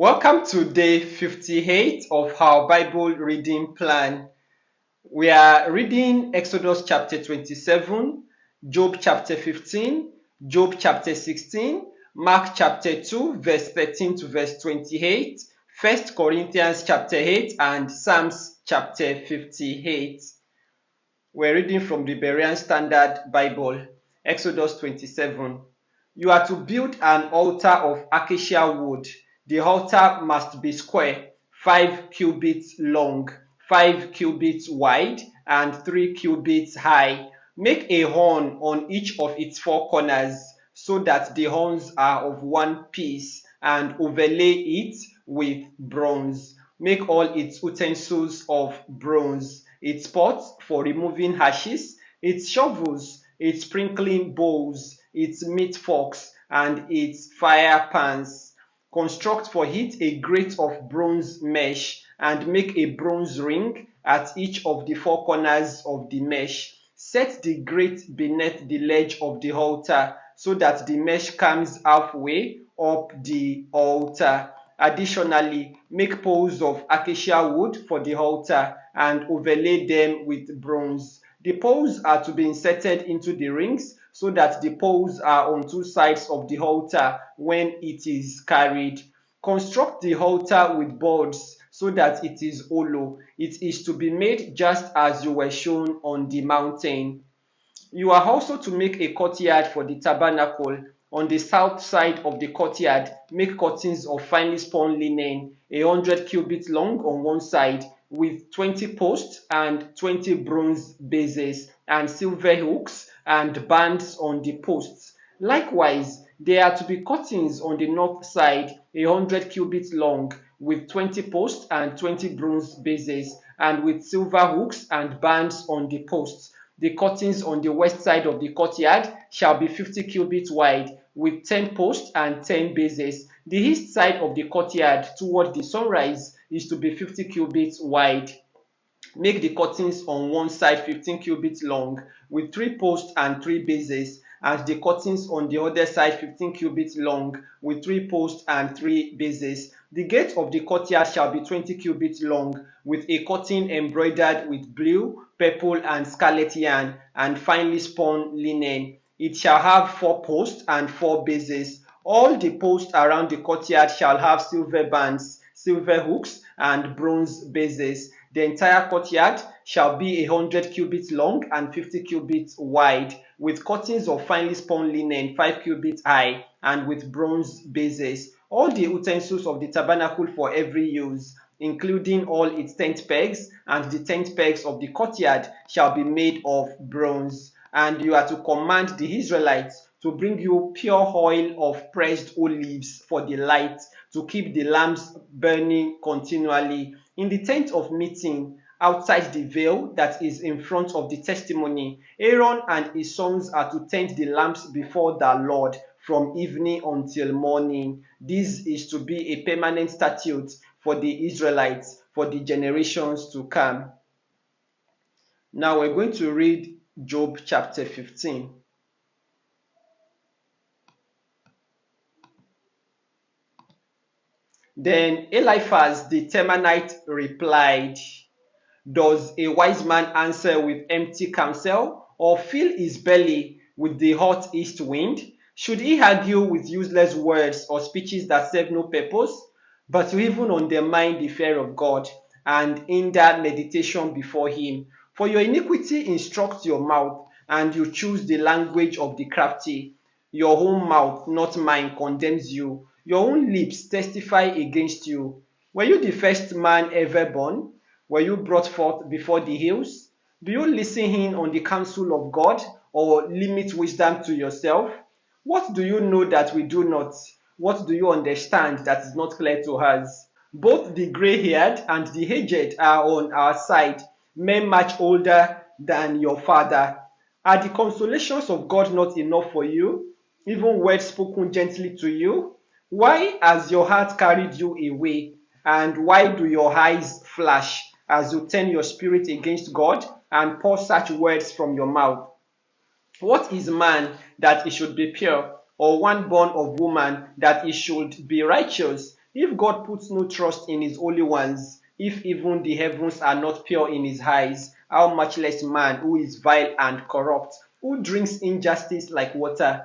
Welcome to day 58 of our Bible reading plan. We are reading Exodus chapter 27, Job chapter 15, Job chapter 16, Mark chapter 2, verse 13 to verse 28, 1 Corinthians chapter 8, and Psalms chapter 58. We're reading from the Berean Standard Bible, Exodus 27. You are to build an altar of acacia wood. The altar must be square, 5 cubits long, 5 cubits wide, and 3 cubits high. Make a horn on each of its 4 corners, so that the horns are of one piece, and overlay it with bronze. Make all its utensils of bronze, its pots for removing ashes, its shovels, its sprinkling bowls, its meat forks, and its fire pans. Construct for it a grate of bronze mesh, and make a bronze ring at each of the 4 corners of the mesh. Set the grate beneath the ledge of the altar, so that the mesh comes halfway up the altar. Additionally, make poles of acacia wood for the altar and overlay them with bronze. The poles are to be inserted into the rings, so that the poles are on 2 sides of the altar when it is carried. Construct the altar with boards, so that it is hollow. It is to be made just as you were shown on the mountain. You are also to make a courtyard for the tabernacle. On the south side of the courtyard, make curtains of finely spun linen, 100 cubits long on one side, with 20 posts and 20 bronze bases, and silver hooks and bands on the posts. Likewise, there are to be curtains on the north side, 100 cubits long, with 20 posts and 20 bronze bases, and with silver hooks and bands on the posts. The curtains on the west side of the courtyard shall be 50 cubits wide, with 10 posts and 10 bases. The east side of the courtyard toward the sunrise is to be 50 cubits wide. Make the curtains on one side 15 cubits long, with 3 posts and 3 bases, and the curtains on the other side 15 cubits long, with 3 posts and 3 bases. The gate of the courtyard shall be 20 cubits long, with a curtain embroidered with blue, purple, and scarlet yarn, and finely spun linen. It shall have 4 posts and 4 bases. All the posts around the courtyard shall have silver bands, silver hooks, and bronze bases. The entire courtyard shall be 100 cubits long and 50 cubits wide, with curtains of finely spun linen 5 cubits high, and with bronze bases. All the utensils of the tabernacle for every use, including all its tent pegs and the tent pegs of the courtyard, shall be made of bronze. And you are to command the Israelites to bring you pure oil of pressed olives for the light, to keep the lamps burning continually. In the tent of meeting, outside the veil that is in front of the testimony, Aaron and his sons are to tend the lamps before the Lord from evening until morning. This is to be a permanent statute for the Israelites for the generations to come. Now we're going to read Job chapter 15. Then Eliphaz the Temanite replied, "Does a wise man answer with empty counsel, or fill his belly with the hot east wind? Should he argue with useless words or speeches that serve no purpose? But to even undermine the fear of God, and hinder meditation before him. For your iniquity instructs your mouth, and you choose the language of the crafty. Your own mouth, not mine, condemns you. Your own lips testify against you. Were you the first man ever born? Were you brought forth before the hills? Do you listen in on the counsel of God, or limit wisdom to yourself? What do you know that we do not? What do you understand that is not clear to us? Both the gray-haired and the aged are on our side, men much older than your father. Are the consolations of God not enough for you, even words spoken gently to you? Why has your heart carried you away, and why do your eyes flash as you turn your spirit against God and pour such words from your mouth? What is man that he should be pure, or one born of woman that he should be righteous? If God puts no trust in his holy ones, if even the heavens are not pure in his eyes, how much less man who is vile and corrupt, who drinks injustice like water?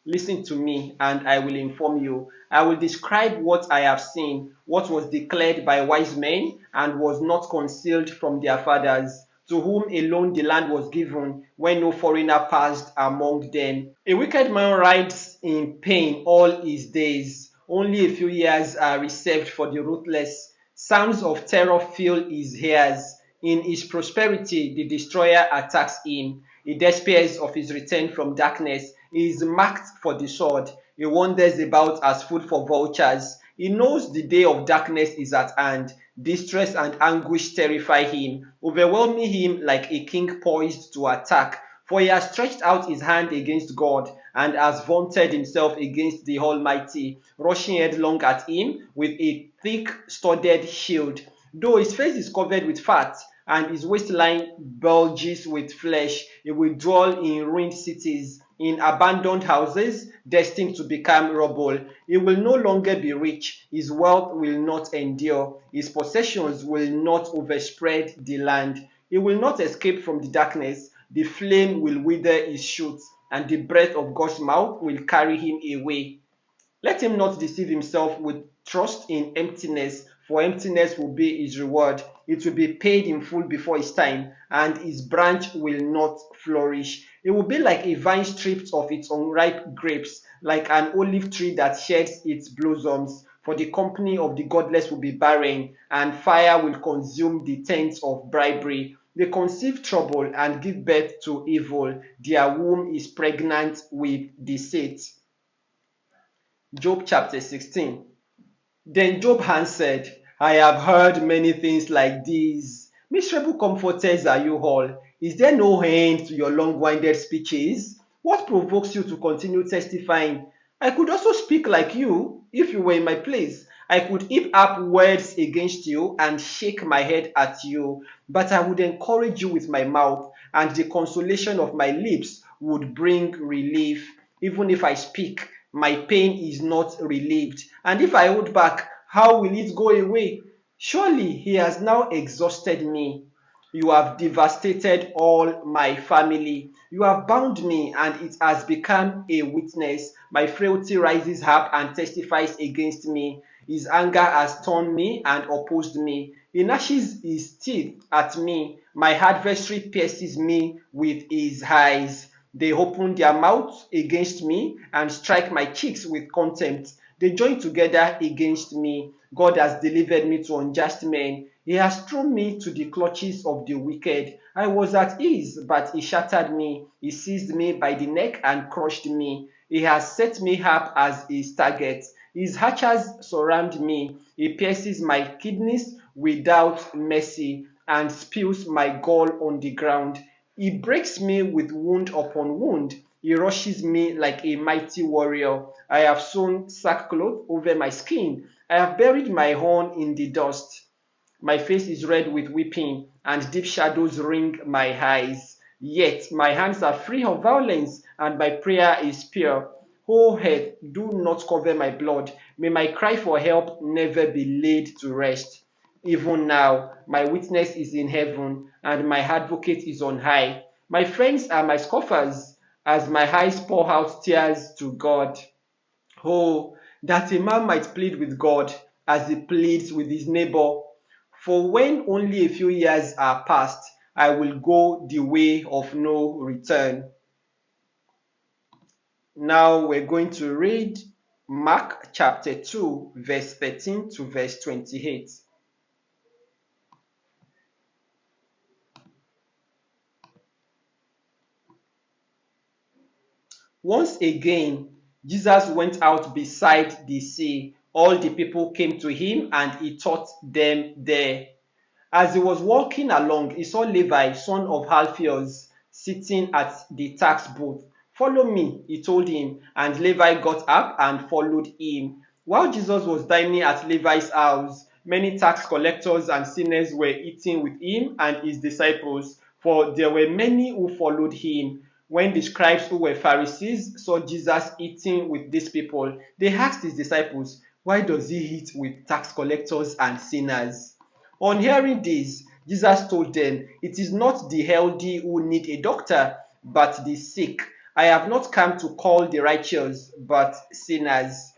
Listen to me, and I will inform you. I will describe what I have seen, what was declared by wise men, and was not concealed from their fathers, to whom alone the land was given, when no foreigner passed among them. A wicked man rides in pain all his days. Only a few years are reserved for the ruthless. Sounds of terror fill his ears. In his prosperity, the destroyer attacks him. He despairs of his return from darkness. He is marked for the sword. He wanders about as food for vultures. He knows the day of darkness is at hand. Distress and anguish terrify him, overwhelming him like a king poised to attack. For he has stretched out his hand against God, and has vaunted himself against the Almighty, rushing headlong at him with a thick studded shield. Though his face is covered with fat, and his waistline bulges with flesh, he will dwell in ruined cities, in abandoned houses, destined to become rubble. He will no longer be rich, his wealth will not endure, his possessions will not overspread the land. He will not escape from the darkness, the flame will wither his shoots, and the breath of God's mouth will carry him away. Let him not deceive himself with trust in emptiness, for emptiness will be his reward. It will be paid in full before his time, and his branch will not flourish. It will be like a vine stripped of its unripe grapes, like an olive tree that sheds its blossoms. For the company of the godless will be barren, and fire will consume the tents of bribery. They conceive trouble and give birth to evil. Their womb is pregnant with deceit. Job chapter 16. Then Job answered, I have heard many things like these. Miserable comforters are you all. Is there no end to your long-winded speeches? What provokes you to continue testifying? I could also speak like you if you were in my place. I could heap up words against you and shake my head at you, but I would encourage you with my mouth, and the consolation of my lips would bring relief. Even if I speak, my pain is not relieved. And if I hold back, how will it go away? Surely he has now exhausted me. You have devastated all my family. You have bound me, and it has become a witness. My frailty rises up and testifies against me. His anger has torn me and opposed me. He gnashes his teeth at me. My adversary pierces me with his eyes. They open their mouths against me and strike my cheeks with contempt. They join together against me. God has delivered me to unjust men. He has thrown me to the clutches of the wicked. I was at ease, but he shattered me. He seized me by the neck and crushed me. He has set me up as his target. His hatchers surround me. He pierces my kidneys without mercy and spills my gall on the ground. He breaks me with wound upon wound. He rushes me like a mighty warrior. I have sewn sackcloth over my skin. I have buried my horn in the dust. My face is red with weeping, and deep shadows ring my eyes. Yet my hands are free of violence, and my prayer is pure. O earth, do not cover my blood. May my cry for help never be laid to rest. Even now, my witness is in heaven, and my advocate is on high. My friends are my scoffers, as my eyes pour out tears to God. Oh, that a man might plead with God as he pleads with his neighbor. For when only a few years are past, I will go the way of no return. Now we're going to read Mark chapter 2, verse 13 to verse 28. Once again, Jesus went out beside the sea. All the people came to him, and he taught them there. As he was walking along, he saw Levi, son of Alphaeus, sitting at the tax booth. Follow me, he told him, and Levi got up and followed him. While Jesus was dining at Levi's house, many tax collectors and sinners were eating with him and his disciples, for there were many who followed him. When the scribes who were Pharisees saw Jesus eating with these people, they asked his disciples, Why does he eat with tax collectors and sinners? On hearing this, Jesus told them, it is not the healthy who need a doctor, but the sick. I have not come to call the righteous, but sinners.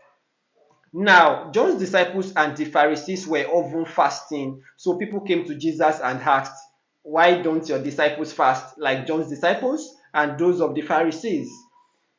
Now, John's disciples and the Pharisees were often fasting. So people came to Jesus and asked, why don't your disciples fast like John's disciples and those of the Pharisees?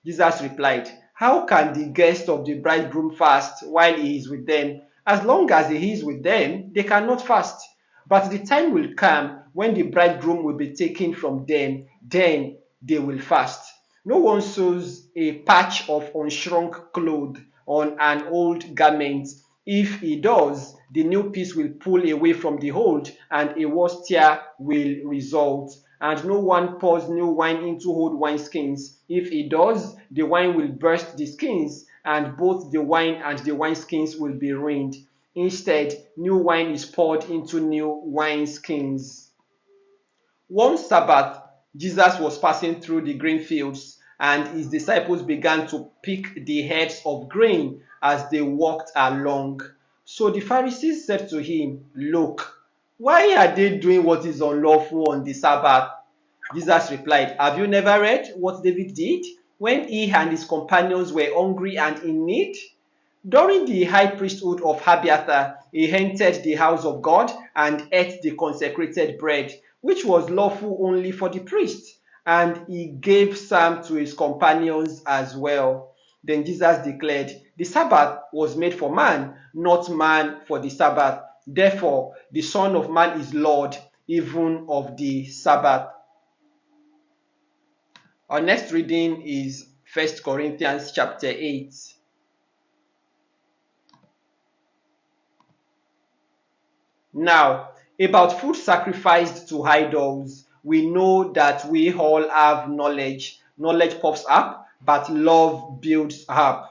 Jesus replied, how can the guests of the bridegroom fast while he is with them? As long as he is with them, they cannot fast. But the time will come when the bridegroom will be taken from them, then they will fast. No one sews a patch of unshrunk cloth on an old garment. If he does, the new piece will pull away from the old, and a worse tear will result. And no one pours new wine into old wineskins. If he does, the wine will burst the skins, and both the wine and the wineskins will be ruined. Instead, new wine is poured into new wineskins. One Sabbath, Jesus was passing through the grain fields, and his disciples began to pick the heads of grain as they walked along. So the Pharisees said to him, look, why are they doing what is unlawful on the Sabbath? Jesus replied, have you never read what David did when he and his companions were hungry and in need? During the high priesthood of Abiathar, he entered the house of God and ate the consecrated bread, which was lawful only for the priest, and he gave some to his companions as well. Then Jesus declared, the Sabbath was made for man, not man for the Sabbath. Therefore, the Son of Man is Lord, even of the Sabbath. Our next reading is 1 Corinthians chapter 8. Now, about food sacrificed to idols, we know that we all have knowledge. Knowledge puffs up, but love builds up.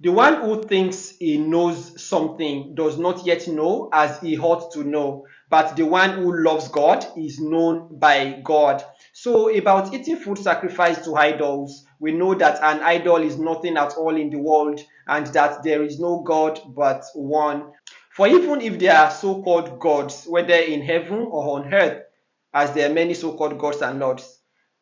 The one who thinks he knows something does not yet know as he ought to know, but the one who loves God is known by God. So, about eating food sacrificed to idols, we know that an idol is nothing at all in the world and that there is no God but one. For even if there are so-called gods, whether in heaven or on earth, as there are many so-called gods and lords,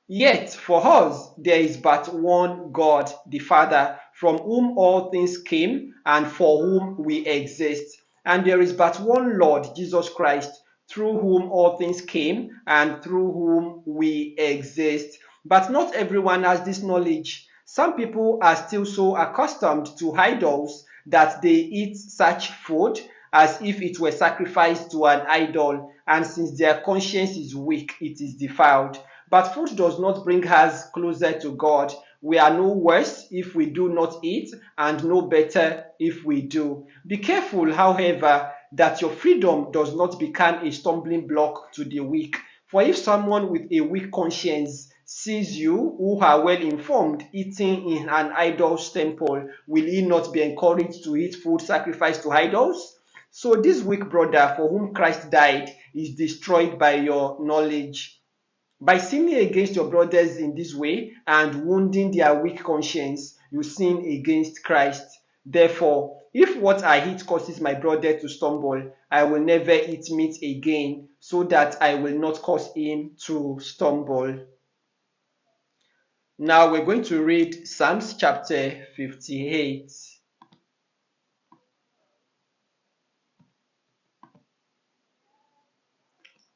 yet for us there is but one God, the Father, from whom all things came and for whom we exist. And there is but one Lord, Jesus Christ, through whom all things came and through whom we exist. But not everyone has this knowledge. Some people are still so accustomed to idols that they eat such food as if it were sacrificed to an idol, and since their conscience is weak, it is defiled. But food does not bring us closer to God. We are no worse if we do not eat, and no better if we do. Be careful, however, that your freedom does not become a stumbling block to the weak. For if someone with a weak conscience sees you, who are well informed, eating in an idol's temple, will he not be encouraged to eat food sacrificed to idols? So this weak brother for whom Christ died is destroyed by your knowledge. By sinning against your brothers in this way and wounding their weak conscience, you sin against Christ. Therefore, if what I eat causes my brother to stumble, I will never eat meat again, so that I will not cause him to stumble. Now we're going to read Psalms chapter 58.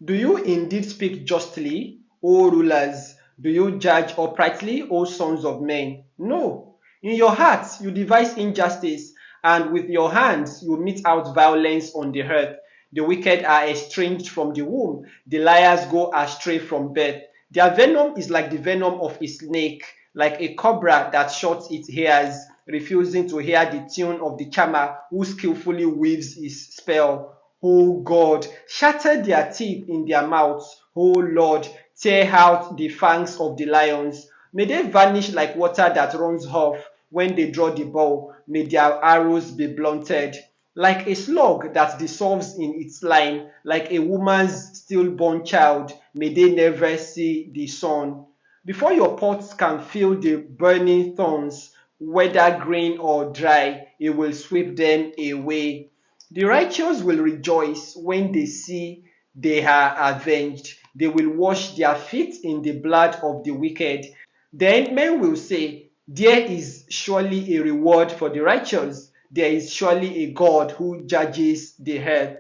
Do you indeed speak justly, O rulers? Do you judge uprightly, O sons of men? No. In your hearts you devise injustice, and with your hands you mete out violence on the earth. The wicked are estranged from the womb, the liars go astray from birth. Their venom is like the venom of a snake, like a cobra that shuts its ears, refusing to hear the tune of the charmer who skillfully weaves his spell. O God, shatter their teeth in their mouths. O Lord, tear out the fangs of the lions. May they vanish like water that runs off when they draw the bow. May their arrows be blunted. Like a slug that dissolves in its line, like a woman's stillborn child, may they never see the sun. Before your pots can feel the burning thorns, whether green or dry, it will sweep them away. The righteous will rejoice when they see they are avenged. They will wash their feet in the blood of the wicked. Then men will say, there is surely a reward for the righteous. There is surely a God who judges the earth.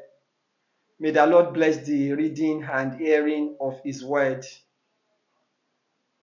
May the Lord bless the reading and hearing of his word.